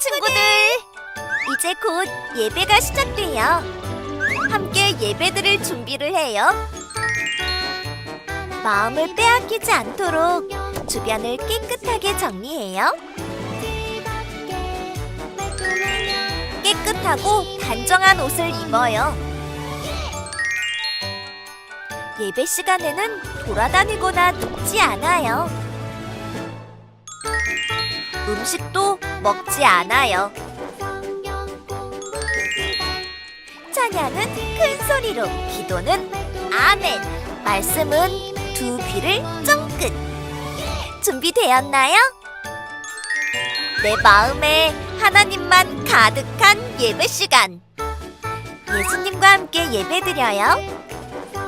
친구들! 이제 곧 예배가 시작돼요. 함께 예배드릴 준비를 해요. 마음을 빼앗기지 않도록 주변을 깨끗하게 정리해요. 깨끗하고 단정한 옷을 입어요. 예배 시간에는 돌아다니거나 눕지 않아요. 음식도 먹지 않아요. 찬양은 큰 소리로, 기도는 아멘, 말씀은 두 귀를 쫑긋. 준비되었나요? 내 마음에 하나님만 가득한 예배 시간. 예수님과 함께 예배드려요.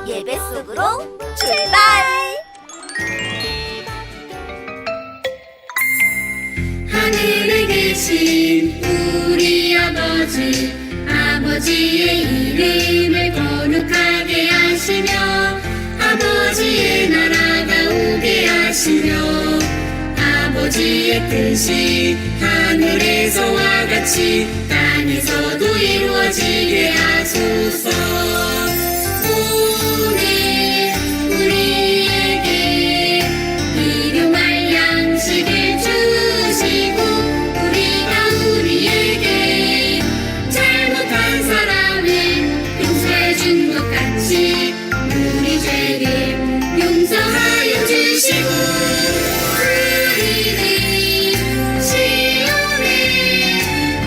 예배 속으로 출발! 하늘에 계신 우리 아버지, 아버지의 이름을 거룩하게 하시며 아버지의 나라가 오게 하시며 아버지의 뜻이 하늘에서와 같이 땅에서도 이루어지게 하소서. 오늘 우리에게 일용할 양식을 주시고 우리에게 잘못한 사람을 용서해 준 것 같이 우리 죄를 용서하여 주시고 우리를 시험에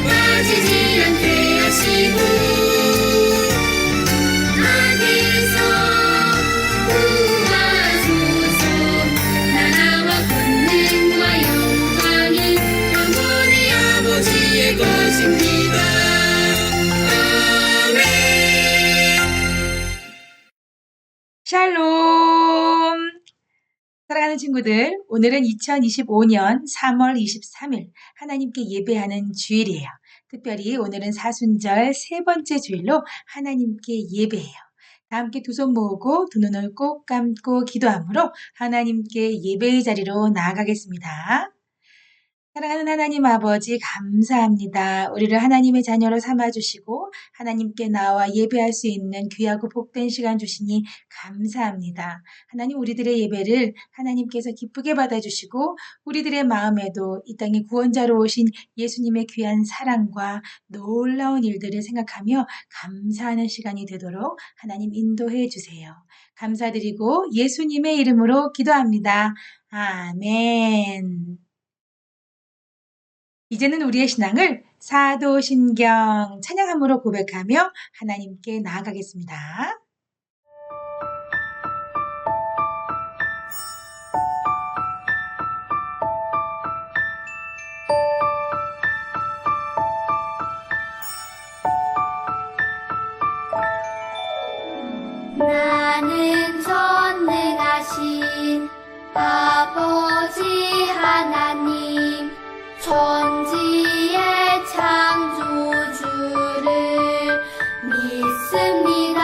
빠지지 않게 하시고 악에서 구하소서. 나라와 권능과 영광이 영원히 아버지의 것입니다. 아멘. 샬롬! 사랑하는 친구들, 오늘은 2025년 3월 23일 하나님께 예배하는 주일이에요. 특별히 오늘은 사순절 세 번째 주일로 하나님께 예배해요. 다 함께 두 손 모으고 두 눈을 꼭 감고 기도함으로 하나님께 예배의 자리로 나아가겠습니다. 사랑하는 하나님 아버지, 감사합니다. 우리를 하나님의 자녀로 삼아주시고 하나님께 나와 예배할 수 있는 귀하고 복된 시간 주시니 감사합니다. 하나님, 우리들의 예배를 하나님께서 기쁘게 받아주시고 우리들의 마음에도 이 땅에 구원자로 오신 예수님의 귀한 사랑과 놀라운 일들을 생각하며 감사하는 시간이 되도록 하나님 인도해 주세요. 감사드리고 예수님의 이름으로 기도합니다. 아멘. 이제는 우리의 신앙을 사도신경 찬양함으로 고백하며 하나님께 나아가겠습니다. 나는 전능하신 아버지 하나님, 천지의 창조주를 믿습니다.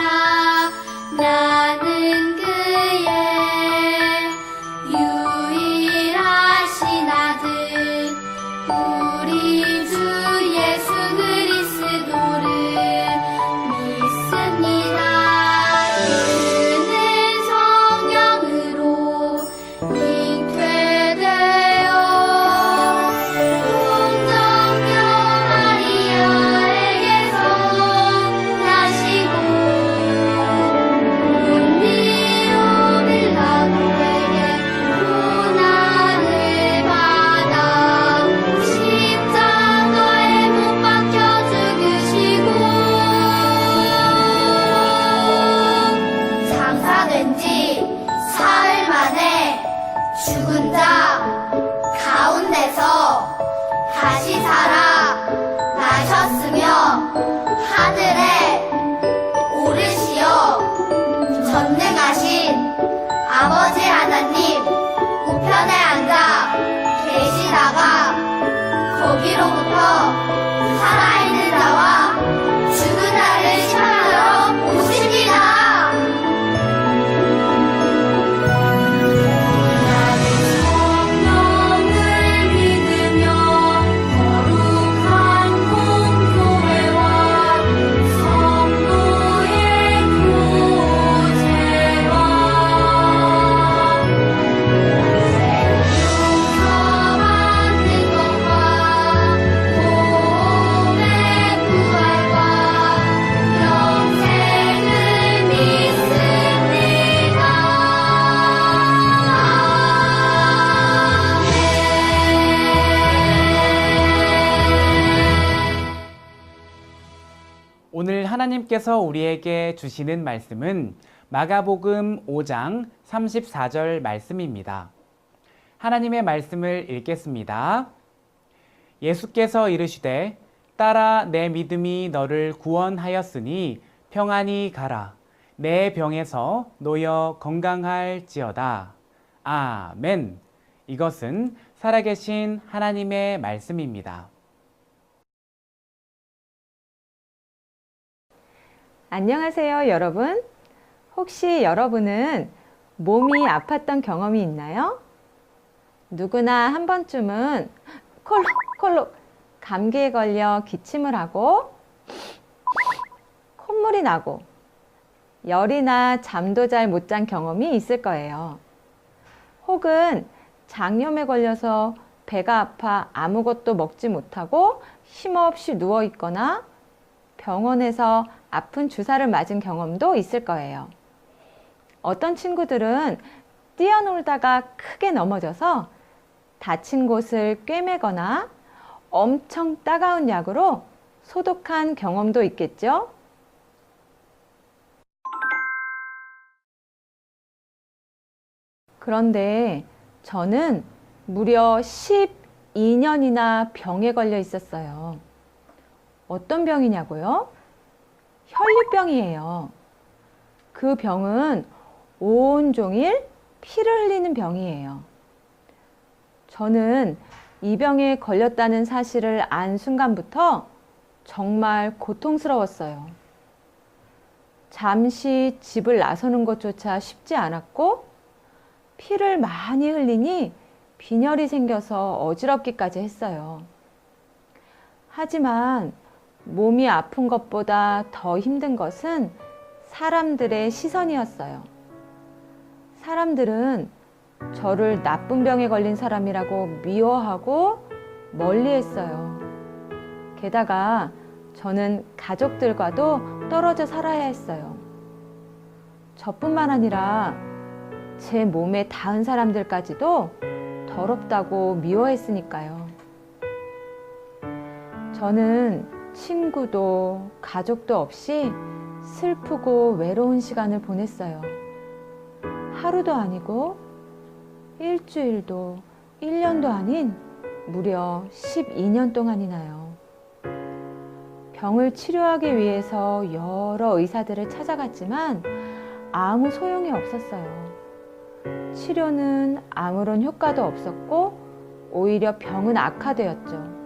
나는 그의 유일하신 아들 우리 주 예수 그리스도를 믿습니다. 그는 성령으로 잉태되어 동정녀 마리아에게서 나시고 본디오 빌라도에게 고난을 받아 십자가에 못 박혀 죽으시고 장사된 지 사흘 만에 죽은 자 가운데서 다시 살아 나셨으며 하늘에 오르시어 전능하신 아버지 하나님 우편에 앉아 계시다가 거기로부터 살아있는 자와 죽은 자를 심판하러 오십니다. 나는 성령을 믿으며 거룩한 하나님께서 우리에게 주시는 말씀은 마가복음 5장 34절 말씀입니다. 하나님의 말씀을 읽겠습니다. 예수께서 이르시되 따라 내 믿음이 너를 구원하였으니 평안히 가라. 내 병에서 놓여 건강할지어다. 아멘. 이것은 살아계신 하나님의 말씀입니다. 안녕하세요, 여러분. 혹시 여러분은 몸이 아팠던 경험이 있나요? 누구나 한 번쯤은 콜록콜록 감기에 걸려 기침을 하고 콧물이 나고 열이나 잠도 잘 못 잔 경험이 있을 거예요. 혹은 장염에 걸려서 배가 아파 아무것도 먹지 못하고 힘없이 누워 있거나 병원에서 아픈 주사를 맞은 경험도 있을 거예요. 어떤 친구들은 뛰어놀다가 크게 넘어져서 다친 곳을 꿰매거나 엄청 따가운 약으로 소독한 경험도 있겠죠? 그런데 저는 무려 12년이나 병에 걸려 있었어요. 어떤 병이냐고요? 혈류병이에요. 그 병은 온종일 피를 흘리는 병이에요. 저는 이 병에 걸렸다는 사실을 안 순간부터 정말 고통스러웠어요. 잠시 집을 나서는 것조차 쉽지 않았고 피를 많이 흘리니 빈혈이 생겨서 어지럽기까지 했어요. 하지만 몸이 아픈 것보다 더 힘든 것은 사람들의 시선이었어요. 사람들은 저를 나쁜 병에 걸린 사람이라고 미워하고 멀리했어요. 게다가 저는 가족들과도 떨어져 살아야 했어요. 저뿐만 아니라 제 몸에 닿은 사람들까지도 더럽다고 미워했으니까요. 저는 친구도 가족도 없이 슬프고 외로운 시간을 보냈어요. 하루도 아니고 일주일도 1년도 아닌 무려 12년 동안이나요. 병을 치료하기 위해서 여러 의사들을 찾아갔지만 아무 소용이 없었어요. 치료는 아무런 효과도 없었고 오히려 병은 악화되었죠.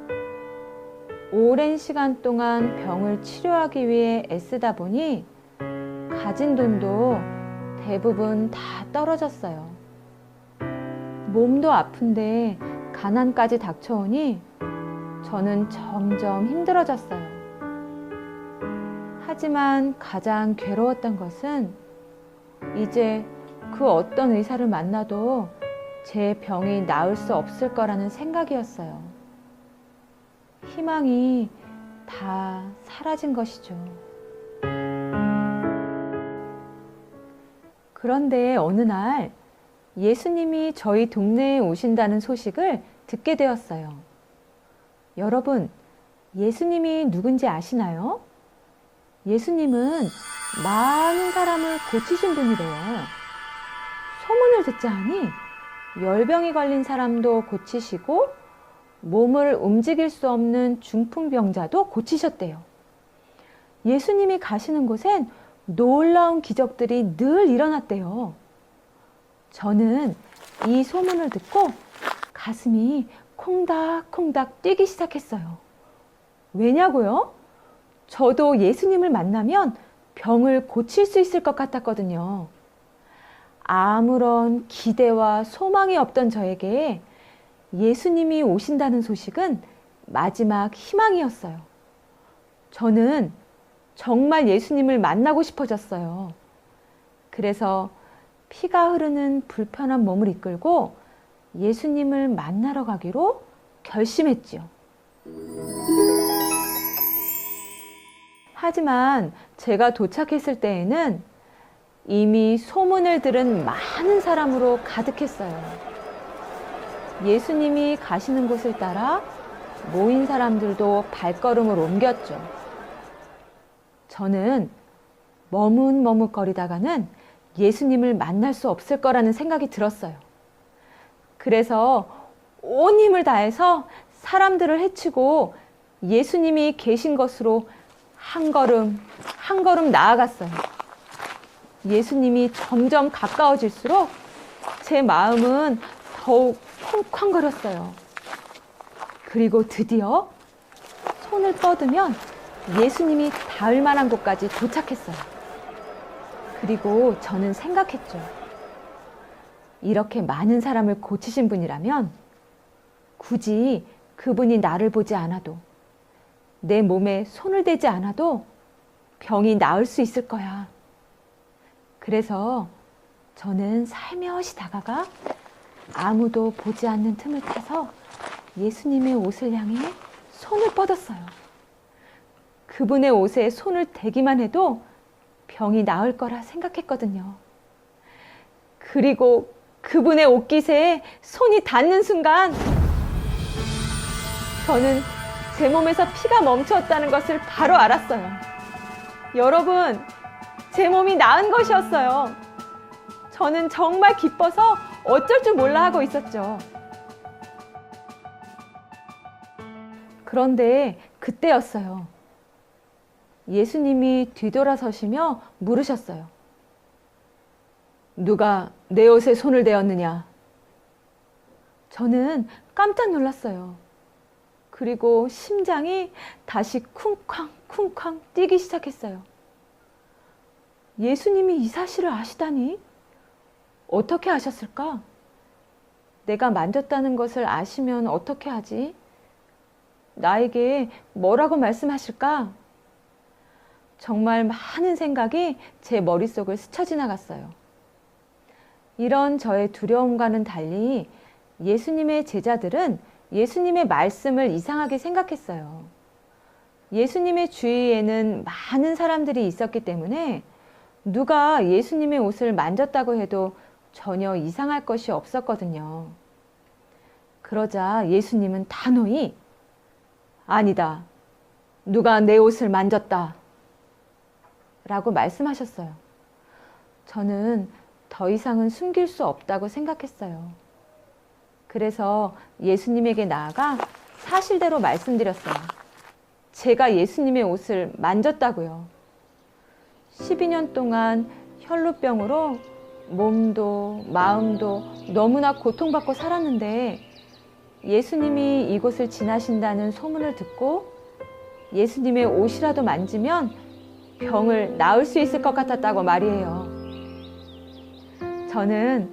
오랜 시간 동안 병을 치료하기 위해 애쓰다 보니 가진 돈도 대부분 다 떨어졌어요. 몸도 아픈데 가난까지 닥쳐오니 저는 점점 힘들어졌어요. 하지만 가장 괴로웠던 것은 이제 그 어떤 의사를 만나도 제 병이 나을 수 없을 거라는 생각이었어요. 희망이 다 사라진 것이죠. 그런데 어느 날 예수님이 저희 동네에 오신다는 소식을 듣게 되었어요. 여러분, 예수님이 누군지 아시나요? 예수님은 많은 사람을 고치신 분이래요. 소문을 듣자 하니 열병이 걸린 사람도 고치시고 몸을 움직일 수 없는 중풍병자도 고치셨대요. 예수님이 가시는 곳엔 놀라운 기적들이 늘 일어났대요. 저는 이 소문을 듣고 가슴이 콩닥콩닥 뛰기 시작했어요. 왜냐고요? 저도 예수님을 만나면 병을 고칠 수 있을 것 같았거든요. 아무런 기대와 소망이 없던 저에게 예수님이 오신다는 소식은 마지막 희망이었어요. 저는 정말 예수님을 만나고 싶어졌어요. 그래서 피가 흐르는 불편한 몸을 이끌고 예수님을 만나러 가기로 결심했지요. 하지만 제가 도착했을 때에는 이미 소문을 들은 많은 사람으로 가득했어요. 예수님이 가시는 곳을 따라 모인 사람들도 발걸음을 옮겼죠. 저는 머뭇머뭇거리다가는 예수님을 만날 수 없을 거라는 생각이 들었어요. 그래서 온 힘을 다해서 사람들을 해치고 예수님이 계신 곳으로 한 걸음 한 걸음 나아갔어요. 예수님이 점점 가까워질수록 제 마음은 더욱 쿵쾅거렸어요. 그리고 드디어 손을 뻗으면 예수님이 닿을 만한 곳까지 도착했어요. 그리고 저는 생각했죠. 이렇게 많은 사람을 고치신 분이라면 굳이 그분이 나를 보지 않아도, 내 몸에 손을 대지 않아도 병이 나을 수 있을 거야. 그래서 저는 살며시 다가가 아무도 보지 않는 틈을 타서 예수님의 옷을 향해 손을 뻗었어요. 그분의 옷에 손을 대기만 해도 병이 나을 거라 생각했거든요. 그리고 그분의 옷깃에 손이 닿는 순간 저는 제 몸에서 피가 멈추었다는 것을 바로 알았어요. 여러분, 제 몸이 나은 것이었어요. 저는 정말 기뻐서 어쩔 줄 몰라 하고 있었죠. 그런데 그때였어요. 예수님이 뒤돌아서시며 물으셨어요. 누가 내 옷에 손을 대었느냐? 저는 깜짝 놀랐어요. 그리고 심장이 다시 쿵쾅쿵쾅 뛰기 시작했어요. 예수님이 이 사실을 아시다니? 어떻게 아셨을까? 내가 만졌다는 것을 아시면 어떻게 하지? 나에게 뭐라고 말씀하실까? 정말 많은 생각이 제 머릿속을 스쳐 지나갔어요. 이런 저의 두려움과는 달리 예수님의 제자들은 예수님의 말씀을 이상하게 생각했어요. 예수님의 주위에는 많은 사람들이 있었기 때문에 누가 예수님의 옷을 만졌다고 해도 전혀 이상할 것이 없었거든요. 그러자 예수님은 단호히 아니다. 누가 내 옷을 만졌다. 라고 말씀하셨어요. 저는 더 이상은 숨길 수 없다고 생각했어요. 그래서 예수님에게 나아가 사실대로 말씀드렸어요. 제가 예수님의 옷을 만졌다고요. 12년 동안 혈루병으로 몸도 마음도 너무나 고통받고 살았는데 예수님이 이곳을 지나신다는 소문을 듣고 예수님의 옷이라도 만지면 병을 나을 수 있을 것 같았다고 말이에요. 저는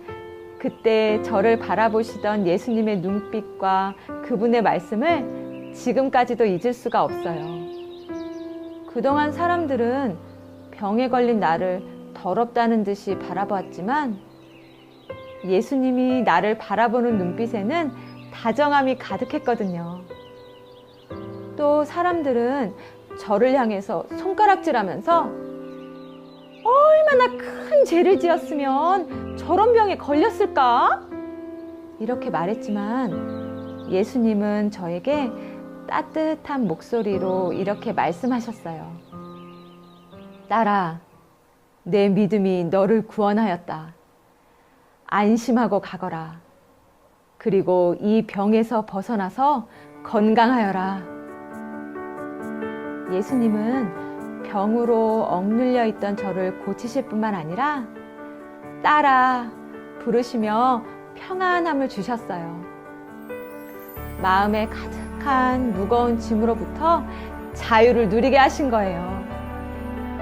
그때 저를 바라보시던 예수님의 눈빛과 그분의 말씀을 지금까지도 잊을 수가 없어요. 그동안 사람들은 병에 걸린 나를 더럽다는 듯이 바라보았지만 예수님이 나를 바라보는 눈빛에는 다정함이 가득했거든요. 또 사람들은 저를 향해서 손가락질하면서 얼마나 큰 죄를 지었으면 저런 병에 걸렸을까? 이렇게 말했지만 예수님은 저에게 따뜻한 목소리로 이렇게 말씀하셨어요. 딸아, 내 믿음이 너를 구원하였다. 안심하고 가거라. 그리고 이 병에서 벗어나서 건강하여라. 예수님은 병으로 억눌려 있던 저를 고치실 뿐만 아니라 딸아 부르시며 평안함을 주셨어요. 마음에 가득한 무거운 짐으로부터 자유를 누리게 하신 거예요.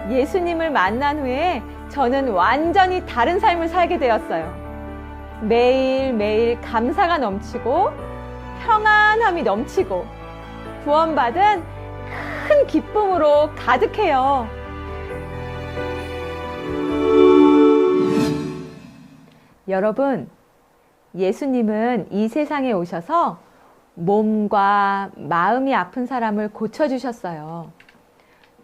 예수님을 만난 후에 저는 완전히 다른 삶을 살게 되었어요. 매일매일 감사가 넘치고 평안함이 넘치고 구원받은 큰 기쁨으로 가득해요. 여러분, 예수님은 이 세상에 오셔서 몸과 마음이 아픈 사람을 고쳐주셨어요.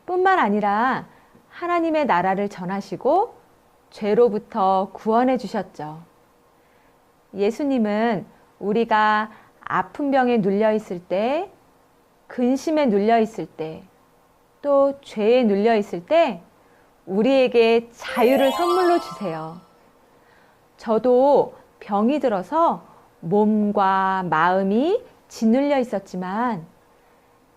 뿐만 아니라 하나님의 나라를 전하시고 죄로부터 구원해 주셨죠. 예수님은 우리가 아픈 병에 눌려 있을 때, 근심에 눌려 있을 때, 또 죄에 눌려 있을 때 우리에게 자유를 선물로 주세요. 저도 병이 들어서 몸과 마음이 짓눌려 있었지만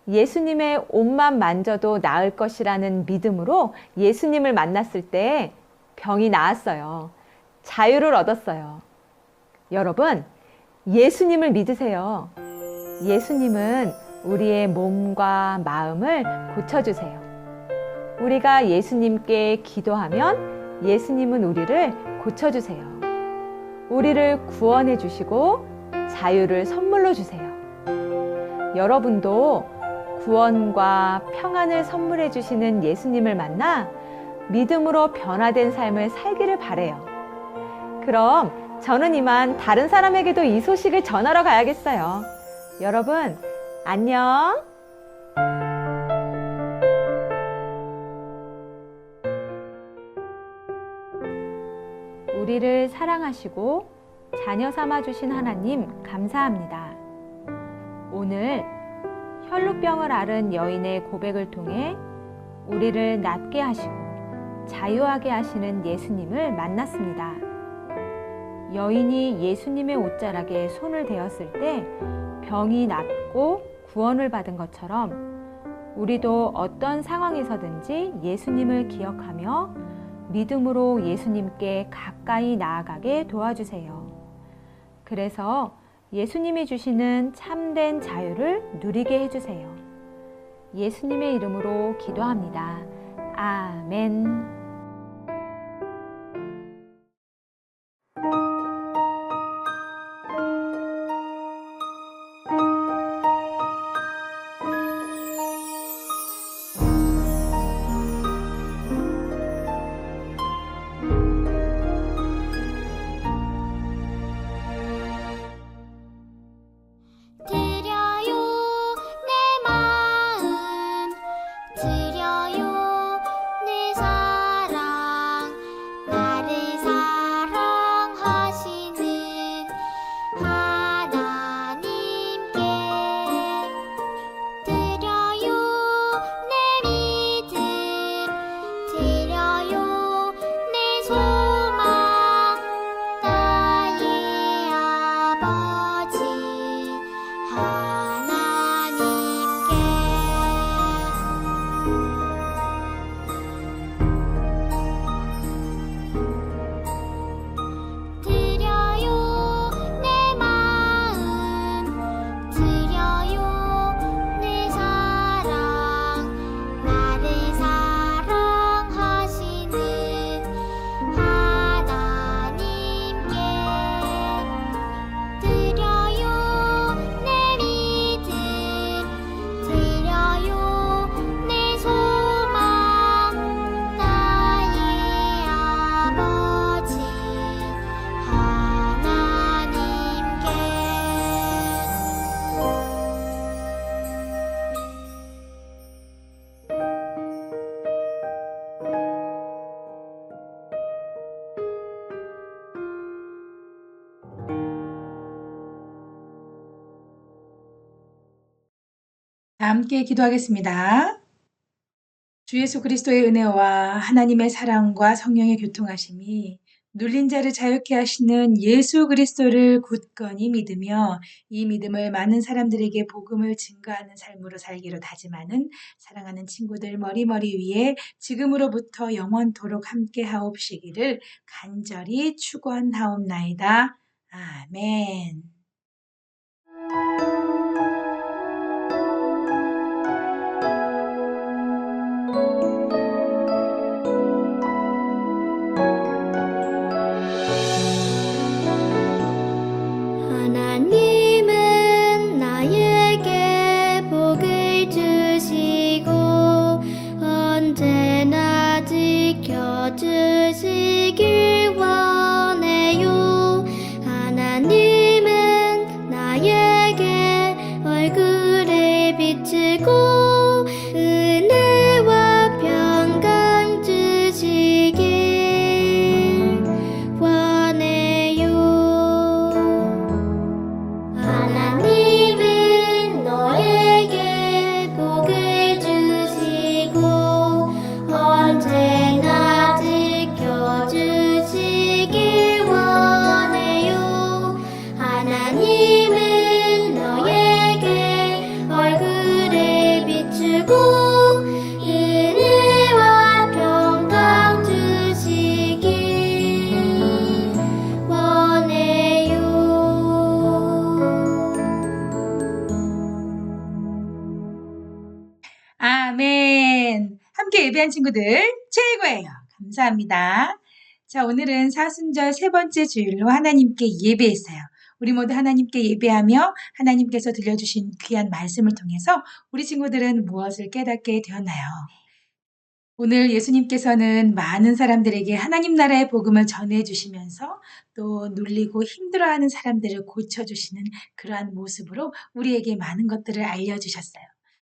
예수님의 옷만 만져도 나을 것이라는 믿음으로 예수님을 만났을 때 병이 나았어요. 자유를 얻었어요. 여러분, 예수님을 믿으세요. 예수님은 우리의 몸과 마음을 고쳐주세요. 우리가 예수님께 기도하면 예수님은 우리를 고쳐주세요. 우리를 구원해 주시고 자유를 선물로 주세요. 여러분도 구원과 평안을 선물해 주시는 예수님을 만나 믿음으로 변화된 삶을 살기를 바래요. 그럼 저는 이만 다른 사람에게도 이 소식을 전하러 가야겠어요. 여러분, 안녕! 우리를 사랑하시고 자녀 삼아 주신 하나님 감사합니다. 오늘 혈루병을 앓은 여인의 고백을 통해 우리를 낫게 하시고 자유하게 하시는 예수님을 만났습니다. 여인이 예수님의 옷자락에 손을 대었을 때 병이 낫고 구원을 받은 것처럼 우리도 어떤 상황에서든지 예수님을 기억하며 믿음으로 예수님께 가까이 나아가게 도와주세요. 그래서 예수님이 주시는 참된 자유를 누리게 해주세요. 예수님의 이름으로 기도합니다. 아멘. 드려요 내 마음 드려요 내 사랑 나를 사랑하시는 하나님께 드려요 내 믿음 드려요 내 소망 나의 아버지 드려요 내 마음 드려요 내 사랑 나를 사랑하시는 하나님께 드려요 내 믿음 드려요 내 소망 나의 아버지 하나님께 다 함께 기도하겠습니다. 주 예수 그리스도의 은혜와 하나님의 사랑과 성령의 교통하심이 눌린 자를 자유케 하시는 예수 그리스도를 굳건히 믿으며 이 믿음을 많은 사람들에게 복음을 증거하는 삶으로 살기로 다짐하는 사랑하는 친구들 머리머리 위에 지금으로부터 영원토록 함께 하옵시기를 간절히 축원하옵나이다. 아멘. 하나님은 나에게 복을 주시고 언제나 지켜주시길 원해요. 하나님은 나에게 하나님께 예배한 친구들 최고예요. 감사합니다. 자, 오늘은 사순절 세 번째 주일로 하나님께 예배했어요. 우리 모두 하나님께 예배하며 하나님께서 들려주신 귀한 말씀을 통해서 우리 친구들은 무엇을 깨닫게 되었나요? 오늘 예수님께서는 많은 사람들에게 하나님 나라의 복음을 전해주시면서 또 눌리고 힘들어하는 사람들을 고쳐주시는 그러한 모습으로 우리에게 많은 것들을 알려주셨어요.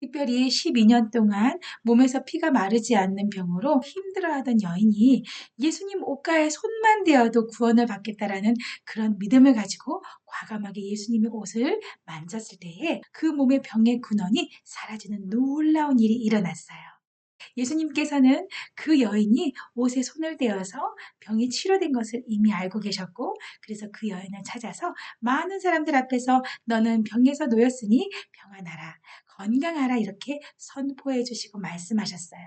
특별히 12년 동안 몸에서 피가 마르지 않는 병으로 힘들어하던 여인이 예수님 옷가에 손만 대어도 구원을 받겠다라는 그런 믿음을 가지고 과감하게 예수님의 옷을 만졌을 때에 그 몸의 병의 근원이 사라지는 놀라운 일이 일어났어요. 예수님께서는 그 여인이 옷에 손을 대어서 병이 치료된 것을 이미 알고 계셨고, 그래서 그 여인을 찾아서 많은 사람들 앞에서 너는 병에서 놓였으니 평안하라, 건강하라 이렇게 선포해 주시고 말씀하셨어요.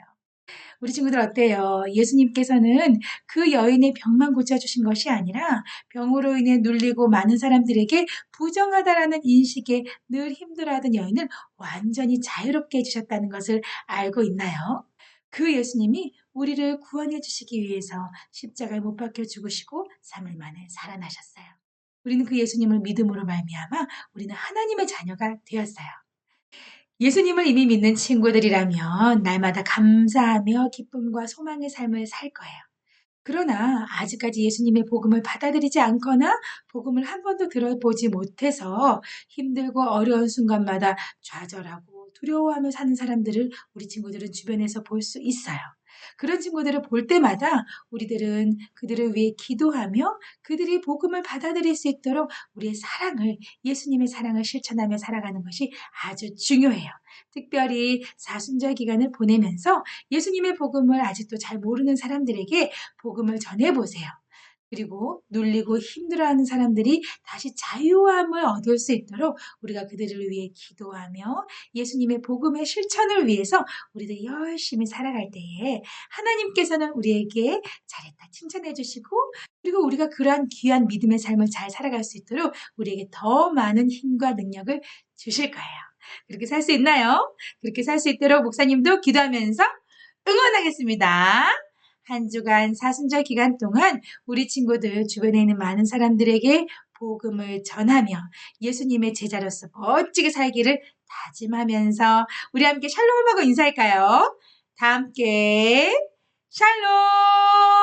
우리 친구들 어때요? 예수님께서는 그 여인의 병만 고쳐주신 것이 아니라 병으로 인해 눌리고 많은 사람들에게 부정하다라는 인식에 늘 힘들어하던 여인을 완전히 자유롭게 해주셨다는 것을 알고 있나요? 그 예수님이 우리를 구원해 주시기 위해서 십자가에 못 박혀 죽으시고 3일 만에 살아나셨어요. 우리는 그 예수님을 믿음으로 말미암아 우리는 하나님의 자녀가 되었어요. 예수님을 이미 믿는 친구들이라면 날마다 감사하며 기쁨과 소망의 삶을 살 거예요. 그러나 아직까지 예수님의 복음을 받아들이지 않거나 복음을 한 번도 들어보지 못해서 힘들고 어려운 순간마다 좌절하고 두려워하며 사는 사람들을 우리 친구들은 주변에서 볼 수 있어요. 그런 친구들을 볼 때마다 우리들은 그들을 위해 기도하며 그들이 복음을 받아들일 수 있도록 우리의 사랑을, 예수님의 사랑을 실천하며 살아가는 것이 아주 중요해요. 특별히 사순절 기간을 보내면서 예수님의 복음을 아직도 잘 모르는 사람들에게 복음을 전해보세요. 그리고 눌리고 힘들어하는 사람들이 다시 자유함을 얻을 수 있도록 우리가 그들을 위해 기도하며 예수님의 복음의 실천을 위해서 우리들이 열심히 살아갈 때에 하나님께서는 우리에게 잘했다 칭찬해 주시고, 그리고 우리가 그러한 귀한 믿음의 삶을 잘 살아갈 수 있도록 우리에게 더 많은 힘과 능력을 주실 거예요. 그렇게 살 수 있나요? 그렇게 살 수 있도록 목사님도 기도하면서 응원하겠습니다. 한 주간 사순절 기간 동안 우리 친구들 주변에 있는 많은 사람들에게 복음을 전하며 예수님의 제자로서 멋지게 살기를 다짐하면서 우리 함께 샬롬하고 인사할까요? 다 함께 샬롬!